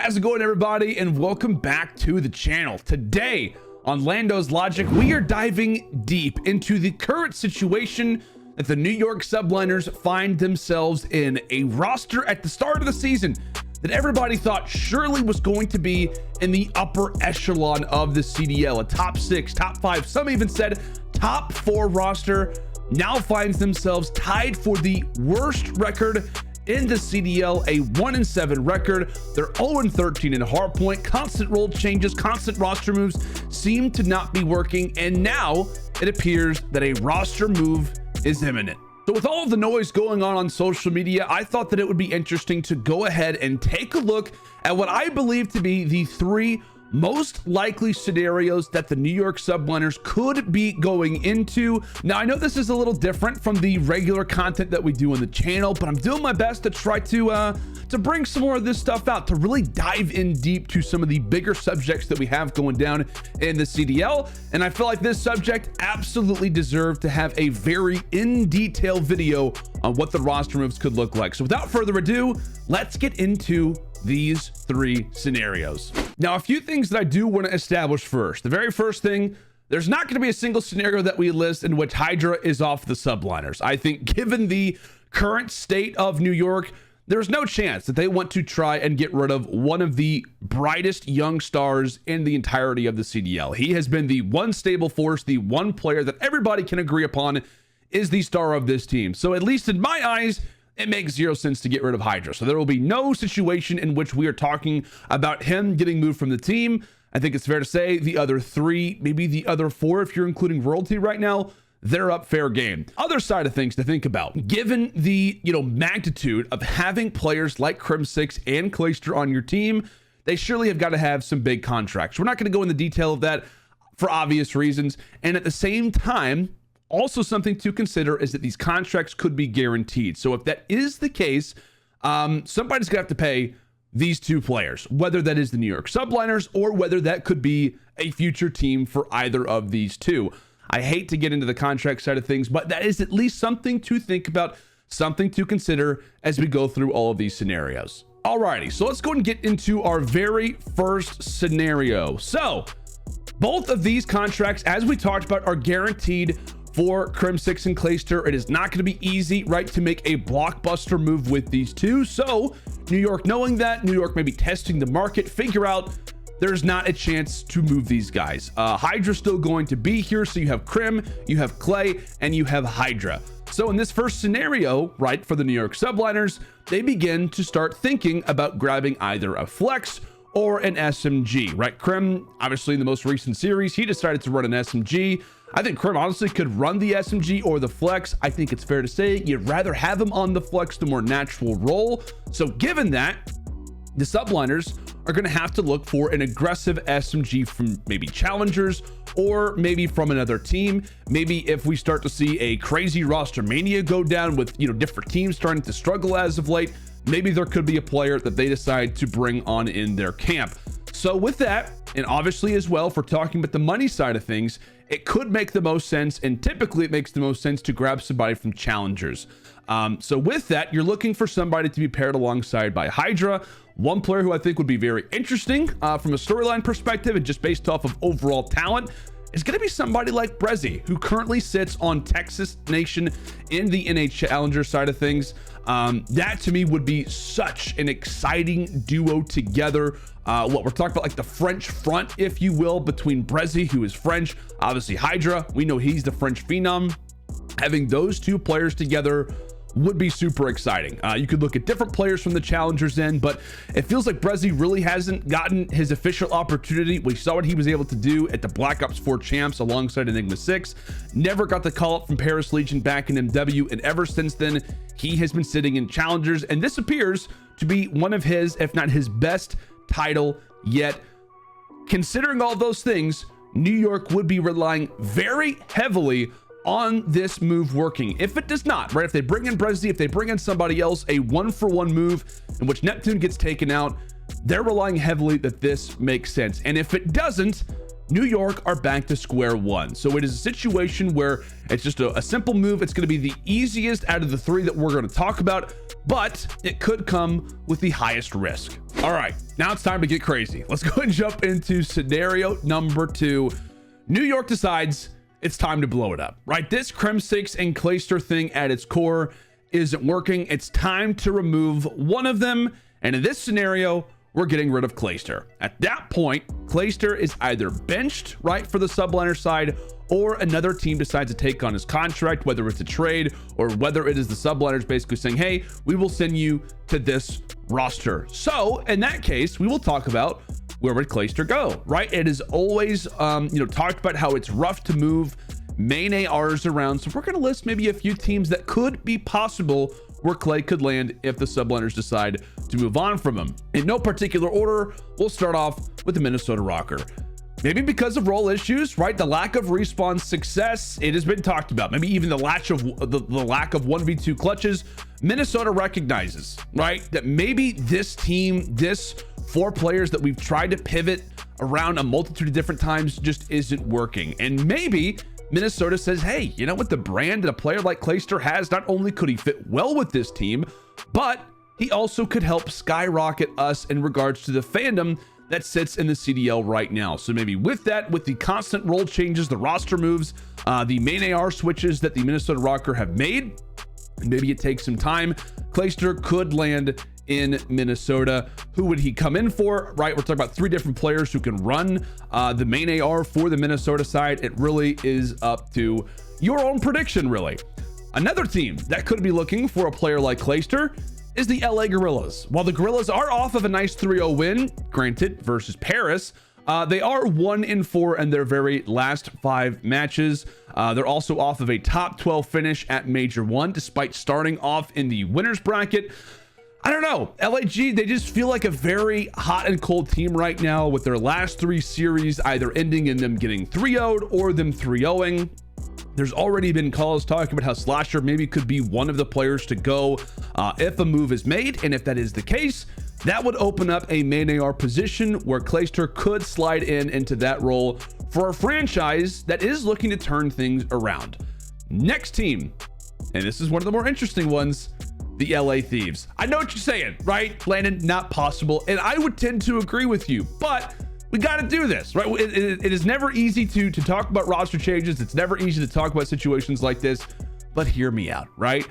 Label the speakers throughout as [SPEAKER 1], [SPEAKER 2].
[SPEAKER 1] How's it going, everybody, and welcome back to the channel. Today on LandO's Logic, we are diving deep into the current situation that the New York Subliners find themselves in. A roster at the start of the season that everybody thought surely was going to be in the upper echelon of the CDL, a top 6, top 5, some even said top 4 roster, now finds themselves tied for the worst record in the CDL, a 1-7 record. They're 0-13 in hardpoint. Constant role changes, constant roster moves seem to not be working, and now it appears that a roster move is imminent. So with all of the noise going on social media, I thought that it would be interesting to go ahead and take a look at what I believe to be the 3 most likely scenarios that the New York Subliners could be going into. Now, I know this is a little different from the regular content that we do on the channel, but I'm doing my best to try to bring some more of this stuff out, to really dive in deep to some of the bigger subjects that we have going down in the CDL. And I feel like this subject absolutely deserved to have a very in-detail video on what the roster moves could look like. So without further ado, let's get into these 3 scenarios. Now, a few things that I do want to establish first. The very first thing, there's not going to be a single scenario that we list in which Hydra is off the Subliners. I think given the current state of New York, there's no chance that they want to try and get rid of one of the brightest young stars in the entirety of the CDL. He has been the one stable force, the one player that everybody can agree upon is the star of this team. So at least in my eyes, it makes 0 sense to get rid of Hydra. So there will be no situation in which we are talking about him getting moved from the team. I think it's fair to say the other 3, maybe the other 4, if you're including Royalty right now, they're up fair game. Other side of things to think about, given the magnitude of having players like Crim6 and Clayster on your team, they surely have got to have some big contracts. We're not going to go into detail of that for obvious reasons. And at the same time, also something to consider is that these contracts could be guaranteed. So if that is the case, somebody's gonna have to pay these 2 players, whether that is the New York Subliners or whether that could be a future team for either of these 2. I hate to get into the contract side of things, but that is at least something to think about, something to consider as we go through all of these scenarios. Alrighty, so let's go and get into our very first scenario. So both of these contracts, as we talked about, are guaranteed for Crim6 and Clayster. It is not going to be easy, right, to make a blockbuster move with these 2. So New York, knowing that, New York maybe testing the market, figure out there's not a chance to move these guys. Hydra's still going to be here. So you have Crim, you have Clay, and you have Hydra. So in this first scenario, right, for the New York Subliners, they begin to start thinking about grabbing either a flex or an SMG, right? Crim, obviously in the most recent series, he decided to run an SMG. I think Crim honestly could run the SMG or the flex. I think it's fair to say you'd rather have him on the flex, the more natural role. So given that, the Subliners are going to have to look for an aggressive SMG from maybe challengers or maybe from another team. Maybe if we start to see a crazy roster mania go down with, different teams starting to struggle as of late, maybe there could be a player that they decide to bring on in their camp. So with that, and obviously as well, for talking about the money side of things, it could make the most sense, and typically it makes the most sense to grab somebody from challengers. So with that, you're looking for somebody to be paired alongside by Hydra. One player who I think would be very interesting from a storyline perspective and just based off of overall talent is going to be somebody like Brezzy, who currently sits on Texas Nation in the NH Challenger side of things. That to me would be such an exciting duo together. What we're talking about, like the French front, if you will, between Brezzy, who is French, obviously Hydra, we know he's the French phenom. Having those 2 players together would be super exciting. You could look at different players from the challengers end, but it feels like Brezzy really hasn't gotten his official opportunity. We saw what he was able to do at the Black Ops 4 champs alongside Enigma 6. Never got the call up from Paris Legion back in MW, and ever since then, he has been sitting in challengers, and this appears to be one of his, if not his best title yet. Considering all those things, New York would be relying very heavily on this move working. If it does not, right, if they bring in Brezzy, if they bring in somebody else, a 1-for-1 move in which Neptune gets taken out, they're relying heavily that this makes sense. And if it doesn't, New York are back to square one. So it is a situation where it's just a simple move. It's going to be the easiest out of the three that we're going to talk about, but it could come with the highest risk. All right, now it's time to get crazy. Let's go and jump into scenario number 2. New York decides it's time to blow it up, right? This Crim6 and Clayster thing at its core isn't working. It's time to remove one of them. And in this scenario, we're getting rid of Clayster. At that point, Clayster is either benched, right, for the subliner side, or another team decides to take on his contract, whether it's a trade or whether it is the subliners basically saying, hey, we will send you to this roster. So in that case, we will talk about where would Clayster go, right? It is always, talked about how it's rough to move main ARs around. So we're going to list maybe a few teams that could be possible where Clay could land if the subliners decide to move on from him. In no particular order, we'll start off with the Minnesota Rocker. Maybe because of role issues, right? The lack of respawn success, it has been talked about. Maybe even the lack of 1v2 clutches. Minnesota recognizes, right, that maybe this team, this 4 players that we've tried to pivot around a multitude of different times just isn't working. And maybe Minnesota says, hey, you know what, the brand that a player like Clayster has, not only could he fit well with this team, but he also could help skyrocket us in regards to the fandom that sits in the CDL right now. So maybe with that, with the constant role changes, the roster moves, the main AR switches that the Minnesota Rocker have made, maybe it takes some time, Clayster could land in Minnesota. Who would he come in for, right? We're talking about 3 different players who can run the main AR for the Minnesota side. It really is up to your own prediction, really. Another team that could be looking for a player like Clayster is the LA Gorillas. While the Gorillas are off of a nice 3-0 win, granted, versus Paris, they are 1-4 in their very last 5 matches. They're also off of a top 12 finish at Major 1, despite starting off in the winners bracket. I don't know, LAG, they just feel like a very hot and cold team right now, with their last 3 series either ending in them getting 3-0'd or them 3-0'ing. There's already been calls talking about how Slasher maybe could be one of the players to go if a move is made. And if that is the case, that would open up a main AR position where Clayster could slide into that role for a franchise that is looking to turn things around. Next team, and this is one of the more interesting ones, the LA Thieves. I know what you're saying, right? Landon, not possible. And I would tend to agree with you, but we got to do this, right? It is never easy to talk about roster changes. It's never easy to talk about situations like this, but hear me out, right?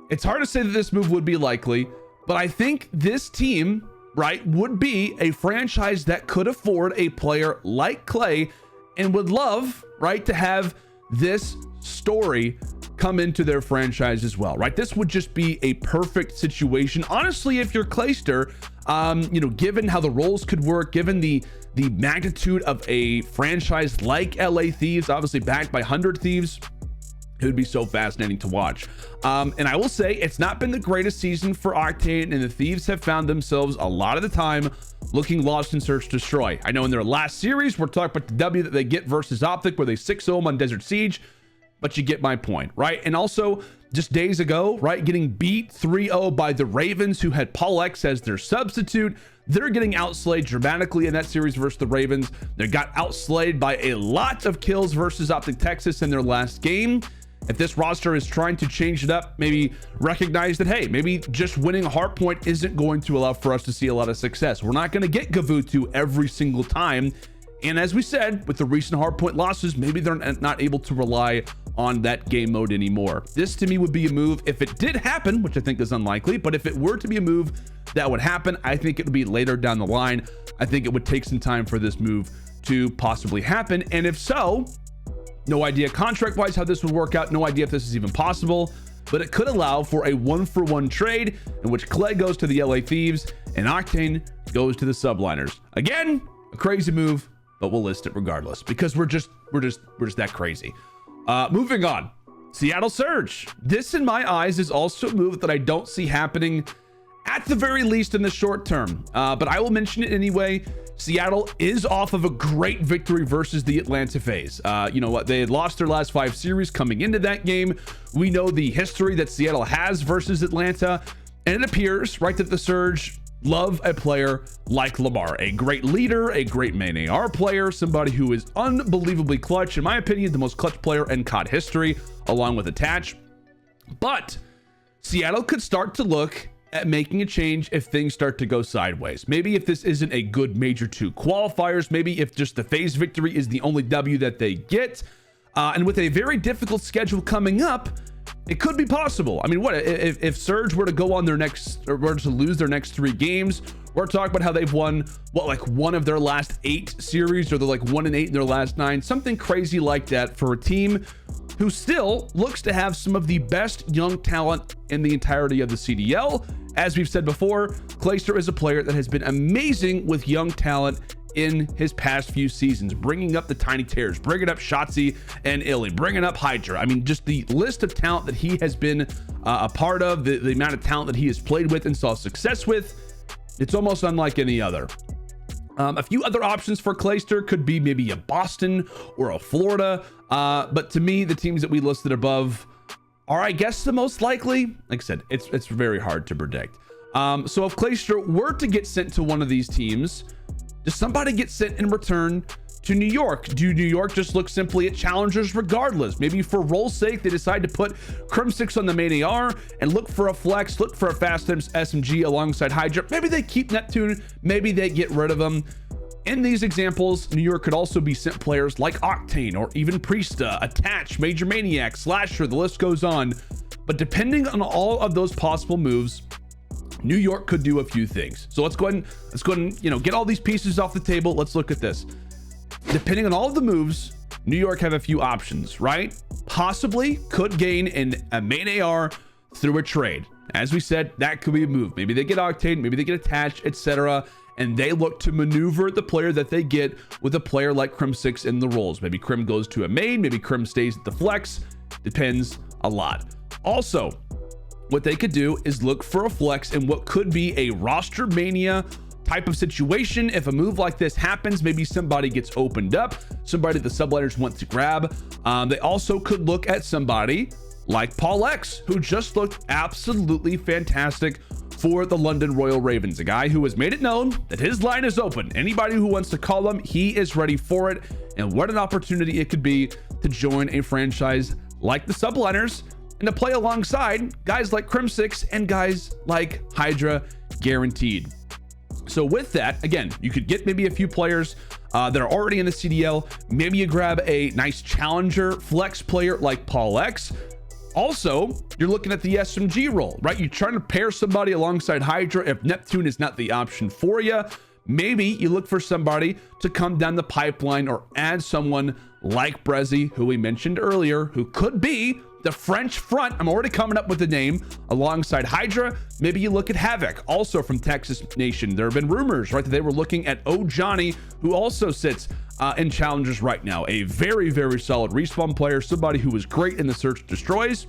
[SPEAKER 1] It's hard to say that this move would be likely, but I think this team, right, would be a franchise that could afford a player like Clay and would love, right, to have this story come into their franchise as well, right? This would just be a perfect situation. Honestly, if you're Clayster, given how the roles could work, given the magnitude of a franchise like LA Thieves, obviously backed by 100 Thieves, it would be so fascinating to watch. And I will say it's not been the greatest season for Octane, and the Thieves have found themselves a lot of the time looking lost in search destroy. I know in their last series, we're talking about the W that they get versus Optic, where they 6-0 them on Desert Siege, but you get my point, right? And also just days ago, right, getting beat 3-0 by the Ravens, who had Paul X as their substitute. They're getting outslayed dramatically in that series versus the Ravens. They got outslayed by a lot of kills versus Optic Texas in their last game. If this roster is trying to change it up, maybe recognize that, hey, maybe just winning a hardpoint isn't going to allow for us to see a lot of success. We're not going to get Gavutu every single time. And as we said, with the recent hardpoint losses, maybe they're not able to rely on that game mode anymore. This to me would be a move if it did happen, which I think is unlikely, but if it were to be a move that would happen, I think it would be later down the line. I think it would take some time for this move to possibly happen. And if so, no idea contract wise how this would work out, no idea if this is even possible, but it could allow for a 1-for-1 trade in which Clay goes to the LA Thieves and Octane goes to the Subliners. Again, a crazy move, but we'll list it regardless because we're just that crazy. Moving on, Seattle Surge. This in my eyes is also a move that I don't see happening at the very least in the short term, but I will mention it anyway. Seattle is off of a great victory versus the Atlanta FaZe. You know what? They had lost their last 5 series coming into that game. We know the history that Seattle has versus Atlanta, and it appears, right, that the Surge love a player like Lamar, a great leader, a great main AR player, somebody who is unbelievably clutch. In my opinion, the most clutch player in COD history, along with Attach. But Seattle could start to look at making a change if things start to go sideways. Maybe if this isn't a good Major 2 qualifiers, maybe if just the FaZe victory is the only W that they get. And with a very difficult schedule coming up, it could be possible. I mean, what if Surge were to go on their next, or were to lose their next 3 games? We're talking about how they've won, what, like 1 of their last 8 series, or they're like 1-8 in their last 9, something crazy like that for a team who still looks to have some of the best young talent in the entirety of the CDL. As we've said before, Clayster is a player that has been amazing with young talent in his past few seasons, bringing up the Tiny Tears, bringing up Shotzi and Illy, bringing up Hydra. I mean, just the list of talent that he has been a part of, the amount of talent that he has played with and saw success with, it's almost unlike any other. A few other options for Clayster could be maybe a Boston or a Florida, but to me, the teams that we listed above are, I guess, the most likely. Like I said, it's very hard to predict. So if Clayster were to get sent to one of these teams, does somebody get sent in return to New York? Do New York just look simply at challengers regardless? Maybe for role's sake, they decide to put Crim6 on the main AR and look for a flex, look for a fast SMG alongside Hydra. Maybe they keep Neptune, maybe they get rid of them. In these examples, New York could also be sent players like Octane or even Priesta, Attach, Major Maniac, Slasher, the list goes on. But depending on all of those possible moves, New York could do a few things. So let's go ahead and, get all these pieces off the table. Let's look at this. Depending on all of the moves, New York have a few options, right? Possibly could gain a main AR through a trade. As we said, that could be a move. Maybe they get Octane, maybe they get Attached, etc. And they look to maneuver the player that they get with a player like Crim6 in the roles. Maybe Crim goes to a main, maybe Crim stays at the flex. Depends a lot. Also, what they could do is look for a flex in what could be a roster mania type of situation. If a move like this happens, maybe somebody gets opened up, somebody the subliners want to grab. They also could look at somebody like Paul X, who just looked absolutely fantastic for the London Royal Ravens, a guy who has made it known that his line is open. Anybody who wants to call him, he is ready for it. And what an opportunity it could be to join a franchise like the Subliners and to play alongside guys like Crim6 and guys like Hydra, guaranteed. So with that, again, you could get maybe a few players that are already in the CDL. Maybe you grab a nice challenger flex player like Paul X. Also, you're looking at the SMG role, right? You're trying to pair somebody alongside Hydra. If Neptune is not the option for you, maybe you look for somebody to come down the pipeline or add someone like Brezzy, who we mentioned earlier, who could be the French front. I'm already coming up with the name alongside Hydra. Maybe you look at Havoc, also from Texas Nation. There have been rumors, right, that they were looking at Johnny, who also sits in challengers right now. A very, very solid respawn player, somebody who was great in the Search Destroys.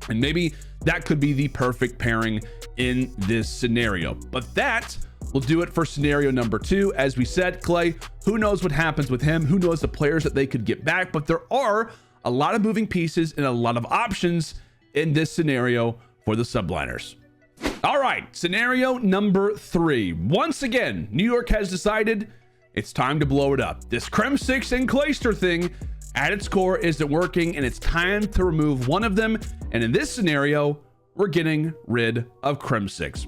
[SPEAKER 1] And maybe that could be the perfect pairing in this scenario. But that will do it for scenario number 2. As we said, Clay, who knows what happens with him? Who knows the players that they could get back? But there are a lot of moving pieces and a lot of options in this scenario for the Subliners. All right, scenario number 3. Once again, New York has decided it's time to blow it up. This Crim6 and Clayster thing at its core isn't working, and it's time to remove one of them. And in this scenario, we're getting rid of Crim6.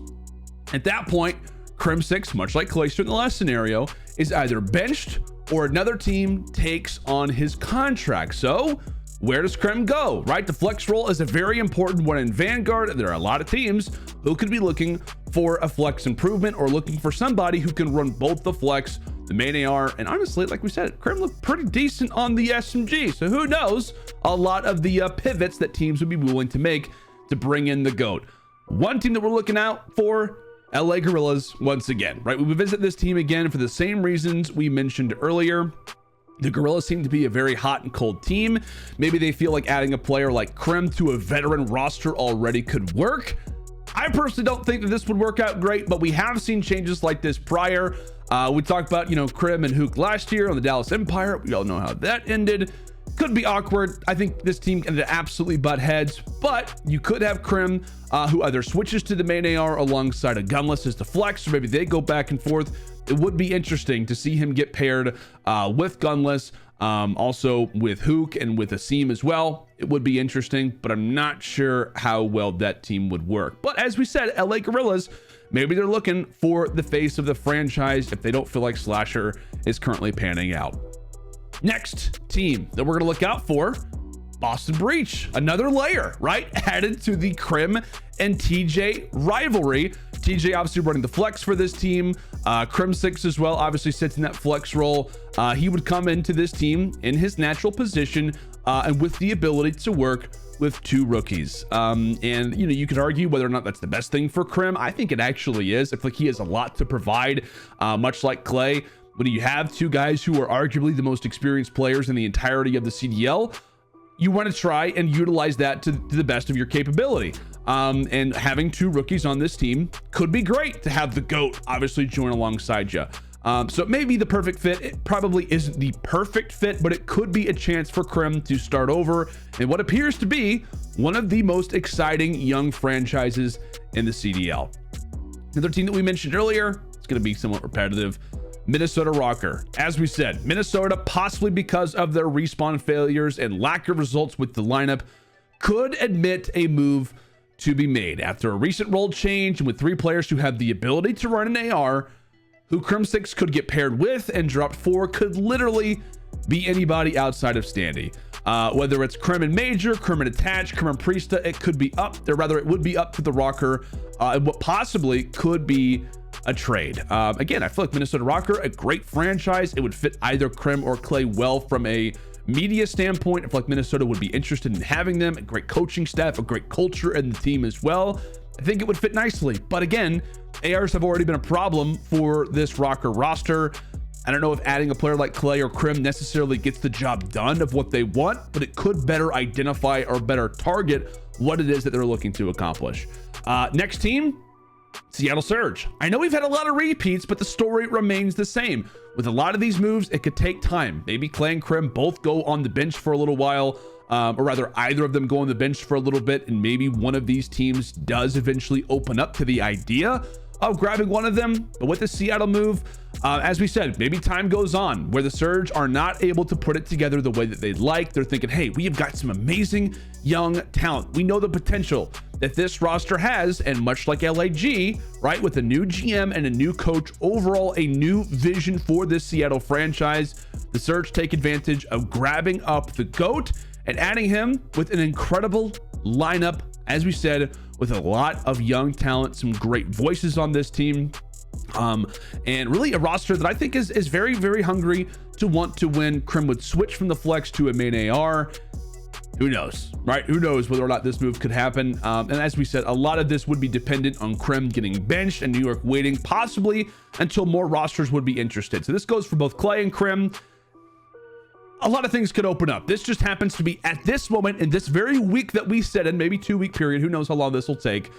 [SPEAKER 1] At that point, Crim6, much like Clayster in the last scenario, is either benched or another team takes on his contract. So where does Crim go, right? The flex role is a very important one in Vanguard. There are a lot of teams who could be looking for a flex improvement or looking for somebody who can run both the flex, the main AR, and honestly, like we said, Crim looked pretty decent on the SMG. So who knows, a lot of the pivots that teams would be willing to make to bring in the GOAT. One team that we're looking out for, LA Gorillas, once again, right? We visit this team again for the same reasons we mentioned earlier. The Gorillas seem to be a very hot and cold team. Maybe they feel like adding a player like Crim to a veteran roster already could work. I personally don't think that this would work out great, but we have seen changes like this prior. We talked about, Crim and Hook last year on the Dallas Empire. We all know how that ended. Could be awkward. I think this team can absolutely butt heads, but you could have Krim, who either switches to the main AR alongside a Gunless as the flex, or maybe they go back and forth. It would be interesting to see him get paired with Gunless, also with Hook and with Asim as well. It would be interesting, but I'm not sure how well that team would work. But as we said, LA Gorillas, maybe they're looking for the face of the franchise if they don't feel like Slasher is currently panning out. Next team that we're going to look out for, Boston Breach, another layer, right? Added to the Krim and TJ rivalry. TJ obviously running the flex for this team. Crim6 as well, obviously sits in that flex role. He would come into this team in his natural position and with the ability to work with two rookies. And you know, you could argue whether or not that's the best thing for Krim. I think it actually is. I feel like he has a lot to provide, much like Clay. When you have two guys who are arguably the most experienced players in the entirety of the CDL, you want to try and utilize that to the best of your capability. And having two rookies on this team could be great to have the GOAT obviously join alongside you. So it may be the perfect fit. It probably isn't the perfect fit, but it could be a chance for Krim to start over in what appears to be one of the most exciting young franchises in the CDL. Another team that we mentioned earlier, it's going to be somewhat repetitive, Minnesota Rocker. As we said, Minnesota, possibly because of their respawn failures and lack of results with the lineup, could admit a move to be made after a recent role change, and with three players who have the ability to run an AR, who Crim6 could get paired with, and drop 4 could literally be anybody outside of Standy. Whether it's Krim and Major, Krim and Attach, Krim and Priesta, it could be up, or rather it would be up to the Rocker, and what possibly could be a trade. Again, I feel like Minnesota Rocker, a great franchise. It would fit either Krim or Clay well from a media standpoint. I feel like Minnesota would be interested in having them. A great coaching staff, a great culture in the team as well. I think it would fit nicely. But again, ARs have already been a problem for this Rocker roster. I don't know if adding a player like Clay or Krim necessarily gets the job done of what they want, but it could better identify or better target what it is that they're looking to accomplish. Next team, Seattle Surge. I know we've had a lot of repeats, but the story remains the same. With a lot of these moves, it could take time. Maybe Clay and Krim both go on the bench for a little while, or rather either of them go on the bench for a little bit, and maybe one of these teams does eventually open up to the idea of grabbing one of them. But with the Seattle move, as we said, maybe time goes on where the Surge are not able to put it together the way that they'd like. They're thinking, hey, we have got some amazing young talent. We know the potential that this roster has, and much like LAG, right, with a new GM and a new coach, overall a new vision for this Seattle franchise, the Surge take advantage of grabbing up the GOAT and adding him with an incredible lineup, as we said, with a lot of young talent, some great voices on this team, and really a roster that I think is very, very hungry to want to win. Krim would switch from the flex to a main AR. Who knows, right? Who knows whether or not this move could happen? And as we said, a lot of this would be dependent on Krim getting benched and New York waiting possibly until more rosters would be interested. So this goes for both Clay and Krim. A lot of things could open up. This just happens to be at this moment in this very week that we said, in maybe 2 week period. Who knows how long this will take.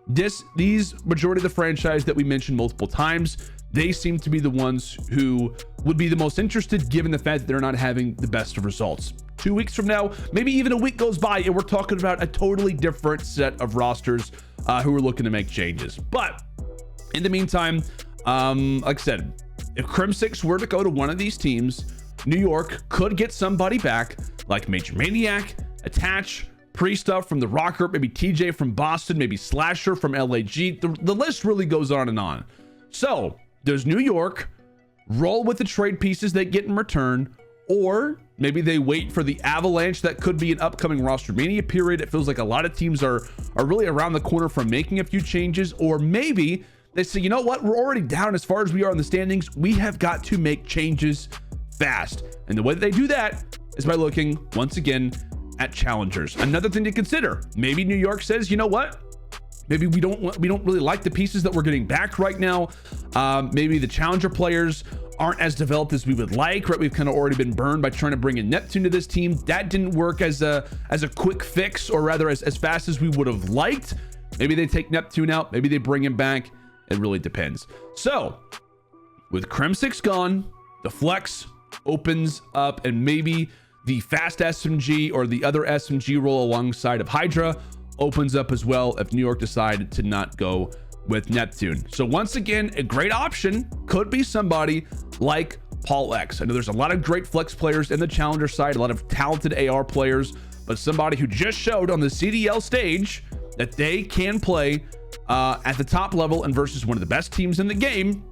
[SPEAKER 1] These majority of the franchise that we mentioned multiple times, they seem to be the ones who would be the most interested, given the fact that they're not having the best of results. 2 weeks from now, maybe even a week goes by, and we're talking about a totally different set of rosters who are looking to make changes. But in the meantime, like I said, if Crim6 were to go to one of these teams, New York could get somebody back like Major Maniac, Attach, Priesta from the Rocker, maybe TJ from Boston, maybe Slasher from LAG. The list really goes on and on. So does New York roll with the trade pieces they get in return, or maybe they wait for the avalanche that could be an upcoming roster mania period? It feels like a lot of teams are really around the corner from making a few changes, or maybe they say, you know what, we're already down as far as we are in the standings. We have got to make changes fast. And the way that they do that is by looking once again at challengers. Another thing to consider, maybe New York says, you know what, maybe we don't really like the pieces that we're getting back right now. Maybe the challenger players aren't as developed as we would like, right? We've kind of already been burned by trying to bring in Neptune to this team. That didn't work as a quick fix, or rather as fast as we would have liked. Maybe they take Neptune out, maybe they bring him back. It really depends. So with Crim6 gone, the flex opens up, and maybe the fast SMG or the other SMG role alongside of Hydra opens up as well if New York decided to not go with Neptune. So once again, a great option could be somebody like Paul X. I know there's a lot of great flex players in the challenger side, a lot of talented AR players, but somebody who just showed on the CDL stage that they can play at the top level and versus one of the best teams in the game.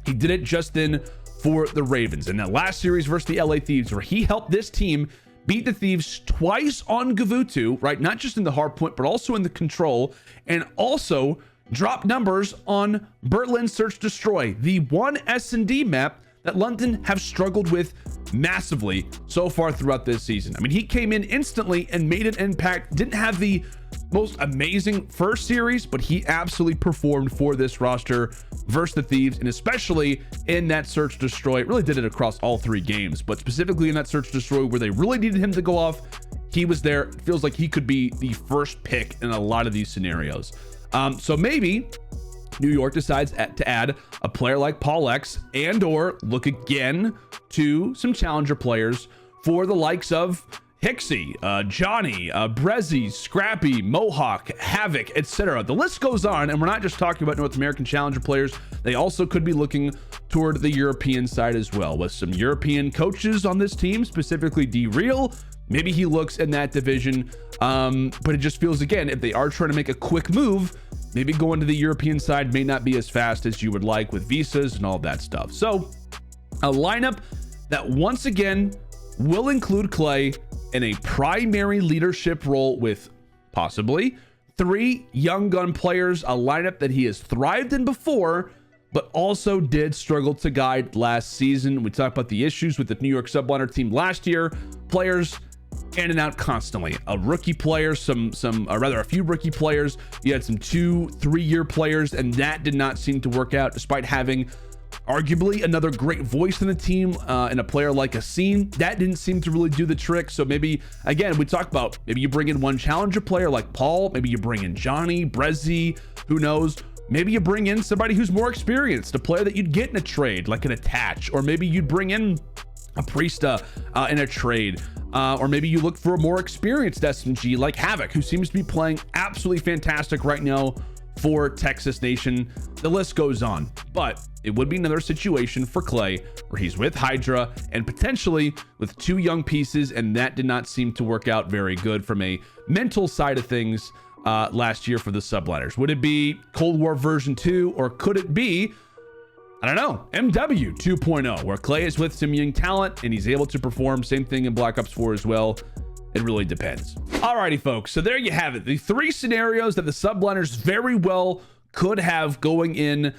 [SPEAKER 1] He did it just then for the Ravens in that last series versus the LA Thieves, where he helped this team beat the Thieves twice on Gavutu, right? Not just in the hard point, but also in the control, and also drop numbers on Berlin Search Destroy, the one S&D map that London have struggled with massively so far throughout this season. I mean, he came in instantly and made an impact. Didn't have the most amazing first series, but he absolutely performed for this roster versus the Thieves, and especially in that Search Destroy. It really did it across all 3 games, but specifically in that Search Destroy where they really needed him to go off, he was there. It feels like he could be the first pick in a lot of these scenarios. So maybe New York decides to add a player like Paul X and or look again to some challenger players for the likes of Hixie, Johnny, Brezzy, Scrappy, Mohawk, Havoc, etc. The list goes on, and we're not just talking about North American challenger players. They also could be looking toward the European side as well, with some European coaches on this team, specifically D-Real. Maybe he looks in that division, but it just feels, again, if they are trying to make a quick move, maybe going to the European side may not be as fast as you would like with visas and all that stuff. So a lineup that once again will include Clay in a primary leadership role with possibly 3 young gun players, a lineup that he has thrived in before, but also did struggle to guide last season. We talked about the issues with the New York Subliner team last year. Players in and out constantly. A rookie player, a few rookie players. You had some 2-3 year players, and that did not seem to work out despite having arguably another great voice in the team and a player like Asim. That didn't seem to really do the trick. So maybe, again, we talk about maybe you bring in one challenger player like Paul, maybe you bring in Johnny, Brezzy, who knows? Maybe you bring in somebody who's more experienced, a player that you'd get in a trade like an Attach, or maybe you'd bring in a Priesta in a trade, or maybe you look for a more experienced SMG like Havoc, who seems to be playing absolutely fantastic right now for Texas Nation. The list goes on, but it would be another situation for Clay where he's with Hydra and potentially with 2 young pieces, and that did not seem to work out very good from a mental side of things last year for the Subliners. Would it be Cold War version 2, or could it be, I don't know, MW 2.0, where Clay is with some young talent and he's able to perform? Same thing in Black Ops 4 as well. It really depends. Alrighty, folks. So there you have it. The 3 scenarios that the Subliners very well could have going in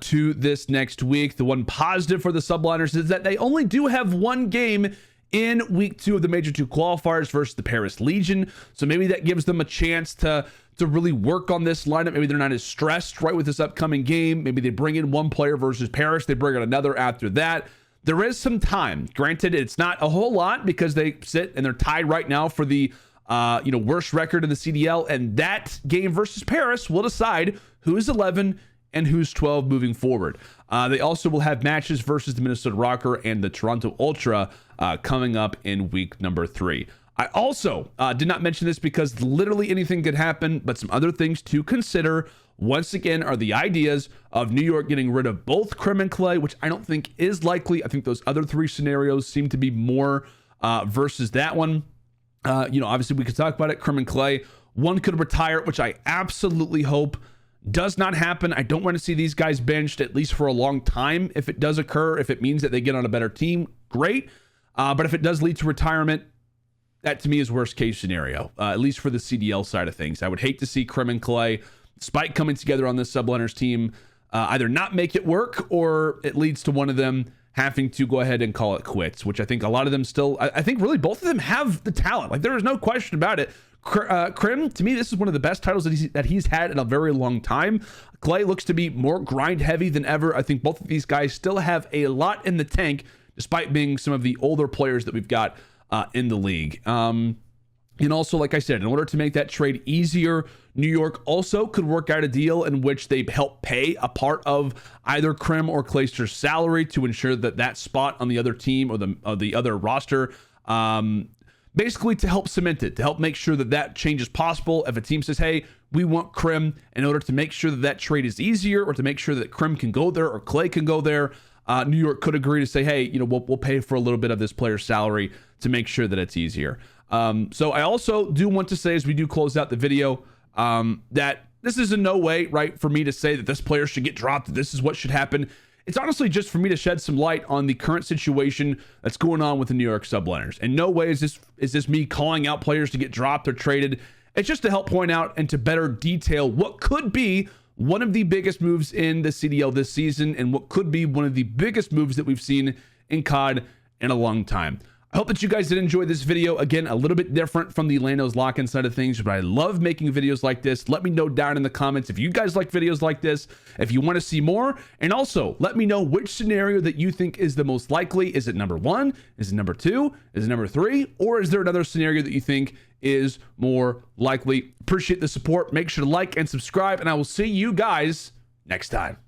[SPEAKER 1] to this next week. The one positive for the Subliners is that they only do have 1 game in week 2 of the Major 2 qualifiers versus the Paris Legion. So maybe that gives them a chance to really work on this lineup. Maybe they're not as stressed right with this upcoming game. Maybe they bring in 1 player versus Paris. They bring in another after that. There is some time. Granted, it's not a whole lot because they sit and they're tied right now for the worst record in the CDL, and that game versus Paris will decide who's 11 and who's 12 moving forward. They also will have matches versus the Minnesota Rocker and the Toronto Ultra coming up in week number 3. I also did not mention this because literally anything could happen, but some other things to consider once again are the ideas of New York getting rid of both Krim and Clay, which I don't think is likely. I think those other 3 scenarios seem to be more versus that one. Obviously we could talk about it. Krim and Clay, one could retire, which I absolutely hope does not happen. I don't want to see these guys benched at least for a long time. If it does occur, if it means that they get on a better team, great. But if it does lead to retirement, that to me is worst case scenario, at least for the CDL side of things. I would hate to see Krim and Clay, despite coming together on this Subliners team, either not make it work, or it leads to one of them having to go ahead and call it quits, which I think a lot of them still, I think really both of them have the talent. Like, there is no question about it. Krim, to me, this is one of the best titles that he's had in a very long time. Clay looks to be more grind heavy than ever. I think both of these guys still have a lot in the tank, despite being some of the older players that we've got in the league. And also, like I said, in order to make that trade easier, New York also could work out a deal in which they help pay a part of either Krim or Clayster's salary to ensure that that spot on the other team or the other roster basically to help cement it, to help make sure that that change is possible. If a team says, hey, we want Krim, in order to make sure that that trade is easier, or to make sure that Krim can go there or Clay can go there, New York could agree to say, hey, you know, we'll pay for a little bit of this player's salary to make sure that it's easier. So I also do want to say, as we do close out the video, that this is in no way right for me to say that this player should get dropped, that this is what should happen. It's honestly just for me to shed some light on the current situation that's going on with the New York Subliners. In no way is this me calling out players to get dropped or traded. It's just to help point out and to better detail what could be one of the biggest moves in the CDL this season, and what could be one of the biggest moves that we've seen in COD in a long time. I hope that you guys did enjoy this video. Again, a little bit different from the LandO's lock-in side of things, but I love making videos like this. Let me know down in the comments if you guys like videos like this, if you want to see more, and also let me know which scenario that you think is the most likely. Is it number 1? Is it number 2? Is it number 3? Or is there another scenario that you think is more likely? Appreciate the support. Make sure to like and subscribe, and I will see you guys next time.